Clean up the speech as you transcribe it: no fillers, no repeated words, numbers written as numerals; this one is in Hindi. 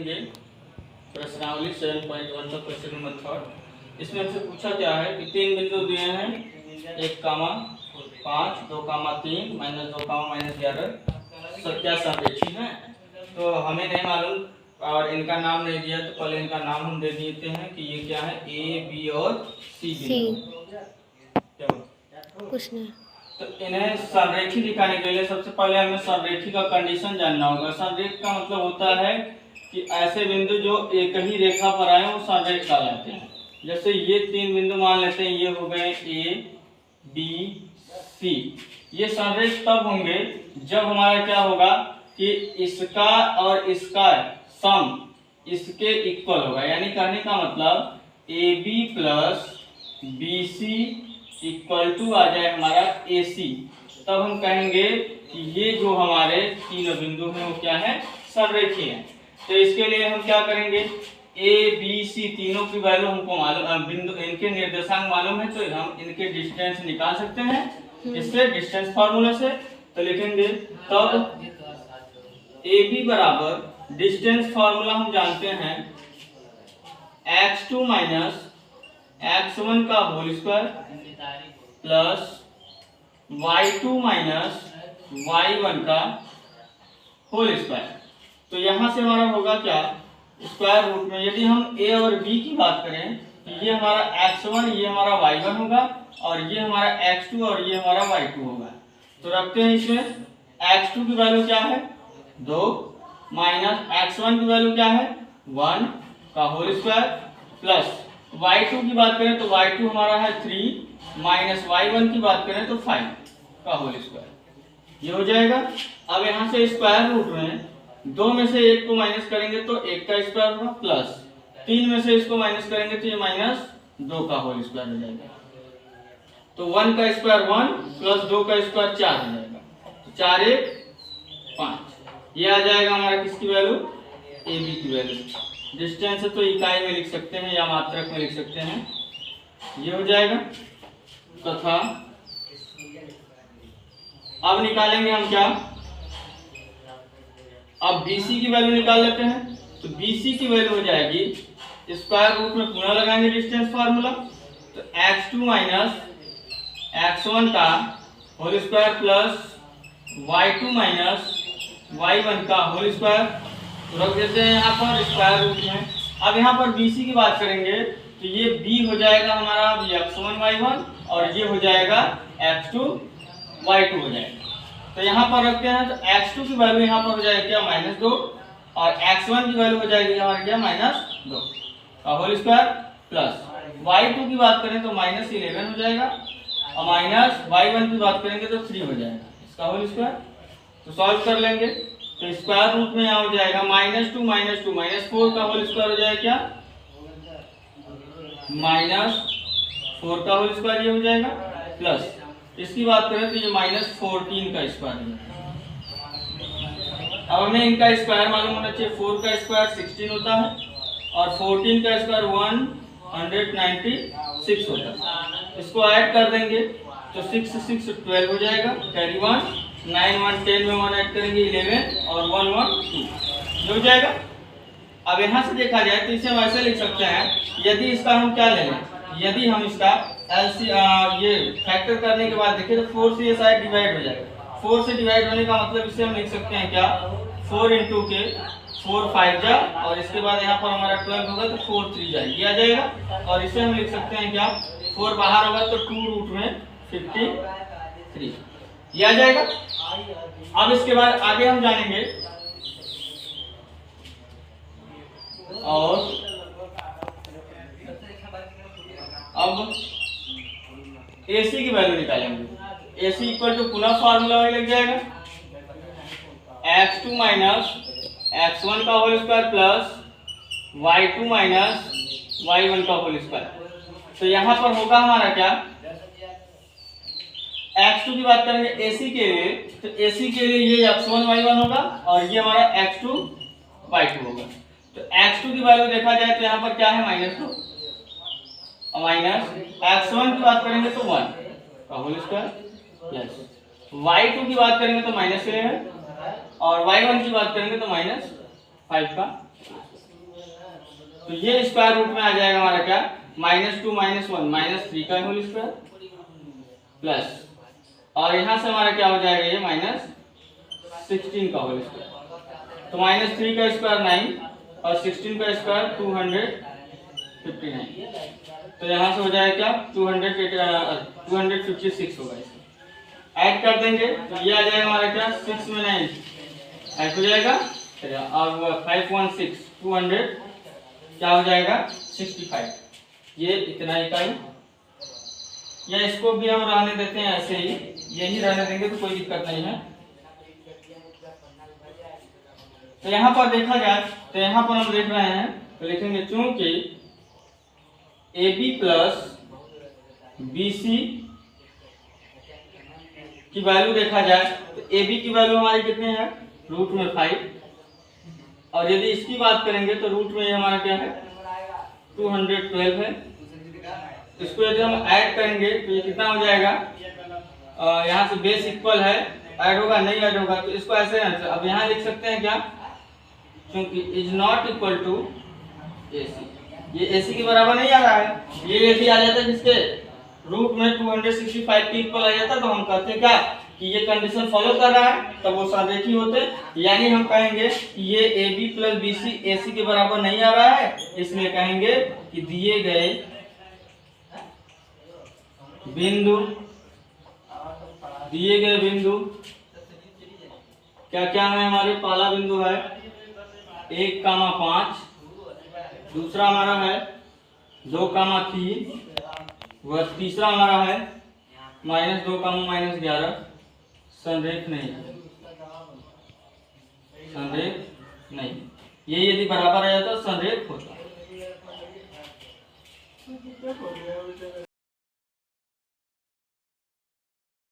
देखेंगे प्रश्नावली 7.1 का क्वेश्चन नंबर 3। इसमें हमसे पूछा क्या है कि तीन बिंदु दिए हैं 1,5, 2,3 -2, -11 सब क्या संरेखी है। तो हमें नहीं मालूम और इनका नाम नहीं दिया, तो पहले इनका नाम हम दे देते हैं कि ये क्या है, ए बी और सी बिंदु। कुछ नहीं। तो इन्हें संरेखी दिखाने के लिए सबसे पहले हमें संरेखी का कंडीशन जानना होगा। संरेख का मतलब होता है कि ऐसे बिंदु जो एक ही रेखा पर आए वो संरेख कहलाते हैं। जैसे ये तीन बिंदु मान लेते हैं, ये हो गए ए बी सी। ये संरेख तब होंगे जब हमारा क्या होगा कि इसका और इसका सम इसके इक्वल होगा। यानी कहने का मतलब A B plus B C equal to आ जाए हमारा ए सी। तब हम कहेंगे कि ये जो हमारे तीनों बिंदु हैं वो क्या है, संरेखी हैं। तो इसके लिए हम क्या करेंगे, ए बी सी तीनों की वैल्यू हमको मालूम, बिंदु इनके निर्देशांक मालूम है, तो हम इनके डिस्टेंस निकाल सकते हैं इससे डिस्टेंस फार्मूला से। तो लिखेंगे तब ए बी बराबर डिस्टेंस फार्मूला हम जानते हैं x2 माइनस x1 का whole square plus y2 minus y1 का होल स्क्वायर। तो यहाँ से हमारा होगा क्या, स्क्वायर रूट में यदि हम a और b की बात करें तो ये हमारा x1 ये हमारा y1 होगा और ये हमारा x2 और ये हमारा y2 होगा। तो रखते हैं इसमें x2 की वैल्यू क्या है 2 माइनस x1 की वैल्यू क्या है 1 का होल स्क्वायर प्लस y2 की बात करें तो y2 हमारा है 3 माइनस y1 की बात करें तो 5 का होल स्क्वायर। ये हो जाएगा। अब यहाँ से स्क्वायर रूट में 2 में से 1 को माइनस करेंगे तो 1 का स्क्वायर होगा प्लस 3 में से इसको माइनस करेंगे तो ये माइनस 2 का होल स्क्वायर हो जाएगा। तो 1 का स्क्वायर 1 प्लस 2 का स्क्वायर 4 हो जाएगा। तो 4 1 5 ये आ जाएगा हमारा किसकी वैल्यू, ए बी की वैल्यू। डिस्टेंस है तो इकाई में लिख सकते हैं या मात्रक में लिख सकते हैं, ये हो जाएगा। तथा अब निकालेंगे हम क्या, अब BC की वैल्यू निकाल लेते हैं। तो BC की वैल्यू हो जाएगी, स्क्वायर रूट में पुनः लगाएंगे डिस्टेंस फार्मूला, तो x2 माइनस x1 का whole square plus y2 minus y1 का होल स्क्वायर। तो रख देते हैं यहाँ पर स्क्वायर रूट में। अब यहाँ पर BC की बात करेंगे तो ये B हो जाएगा हमारा x1 y1 और ये हो जाएगा x2 y2 हो जाएगा। तो यहाँ पर रखते हैं तो x2 की वैल्यू यहाँ पर हो जाएगी क्या -2 और x1 की वैल्यू हो जाएगी हमारे क्या -2 का होल स्क्वायर प्लस y2 की बात करें तो -11 हो जाएगा और माइनस y1 की बात करेंगे तो 3 हो जाएगा इसका होल स्क्वायर। तो सॉल्व कर लेंगे तो स्क्वायर रूट में यहाँ हो जाएगा -2 -4 का होल स्क्वायर हो जाएगा क्या -4 का होल स्क्वायर ये हो जाएगा प्लस इसकी बात करें तो ये -14 का स्क्वायर है। अब हमें इनका स्क्वायर मालूम होना चाहिए। 4 का स्क्वायर 16 होता है और 14 का स्क्वायर 196 होता है। इसको ऐड कर देंगे तो 6 6 12 हो जाएगा, कैरी 1 9 1 10 में 1 ऐड करेंगे 11 और 1 1 2 ये हो जाएगा। अब यहाँ से देखा जाए तो इसे हम ऐसे लिख सकते हैं, यदि इसका हम क्या ले लें, यदि हम इसका ये फैक्टर करने के बाद देखें तो 4 से ये साइड डिवाइड हो जाएगा। 4 से डिवाइड होने का मतलब इसे हम लिख सकते हैं क्या 4 इंटू के 4 5 जा और इसके बाद यहाँ पर हमारा 12 होगा तो 4 3 जा ये आ जाएगा। और इसे हम लिख सकते हैं क्या 4 बाहर होगा तो 2 रूट में 53 ये आ जाएगा। अब इसके बाद आगे हम जानेंगे और अब AC की वैल्यू निकालेंगे। AC इक्वल टू पुनः फार्मूला वही लग जाएगा x2 माइनस x1 का whole square plus y2 minus y1 का होल स्क्वायर। तो यहाँ पर होगा हमारा क्या, x2 की बात करेंगे AC के लिए तो AC के लिए ये x1 y1 होगा और ये हमारा x2 y2 होगा। तो x2 की वैल्यू देखा जाए तो यहाँ पर क्या है -2 और माइनस x1 की बात करेंगे तो 1 का होल स्क्वायर प्लस y2 की बात करेंगे तो -11 और y1 की बात करेंगे तो -5 का। तो ये स्क्वायर रूट में आ जाएगा हमारा क्या, -2 -1 -3 का होल स्क्वायर प्लस, और यहाँ से हमारा क्या हो जाएगा ये -16 का होल स्क्वायर। तो -3 का स्क्वायर 9 और 16 का स्क्वायर 259। तो यहाँ से हो जाएगा क्या 256 होगा। इसमें ऐड कर देंगे तो ये आ जाएगा हमारा क्या 6 में 9 ऐड हो जाएगा, और 516 200 क्या हो जाएगा 65। ये इतना इकाई, या इसको भी हम रहने देते हैं ऐसे ही, यही रहने देंगे तो कोई दिक्कत नहीं है। तो यहाँ पर देखा जाए तो यहाँ पर हम देख रहे हैं तो लिखेंगे चूंकि AB प्लस BC की वैल्यू देखा जाए तो AB की वैल्यू हमारी कितनी है रूट में 5, और यदि इसकी बात करेंगे तो रूट में हमारा क्या है 212 है। इसको यदि हम ऐड करेंगे तो ये कितना हो जाएगा, यहाँ से बेस इक्वल है, ऐड होगा नहीं ऐड होगा, तो इसको ऐसे अब यहाँ लिख सकते हैं क्या, क्योंकि is not equal to AC, ये AC के बराबर नहीं आ रहा है, ये यदि आ जाता है जिसके रूट में 265 के इक्वल आ जाता तो हम कहते हैं क्या कि ये कंडीशन फॉलो कर रहा है, तब वो सादृश्य होते, यानी हम कहेंगे कि ये AB प्लस BC AC के बराबर नहीं आ रहा है, इसलिए कहेंगे कि दिए गए बिंदु क्या क्या है हमारे, पहला बिंदु है 1,5, दूसरा हमारा है 2,3, वह तीसरा हमारा है -2, संरेख नहीं, ये यदि बराबर आ जाता तो संरेख होता।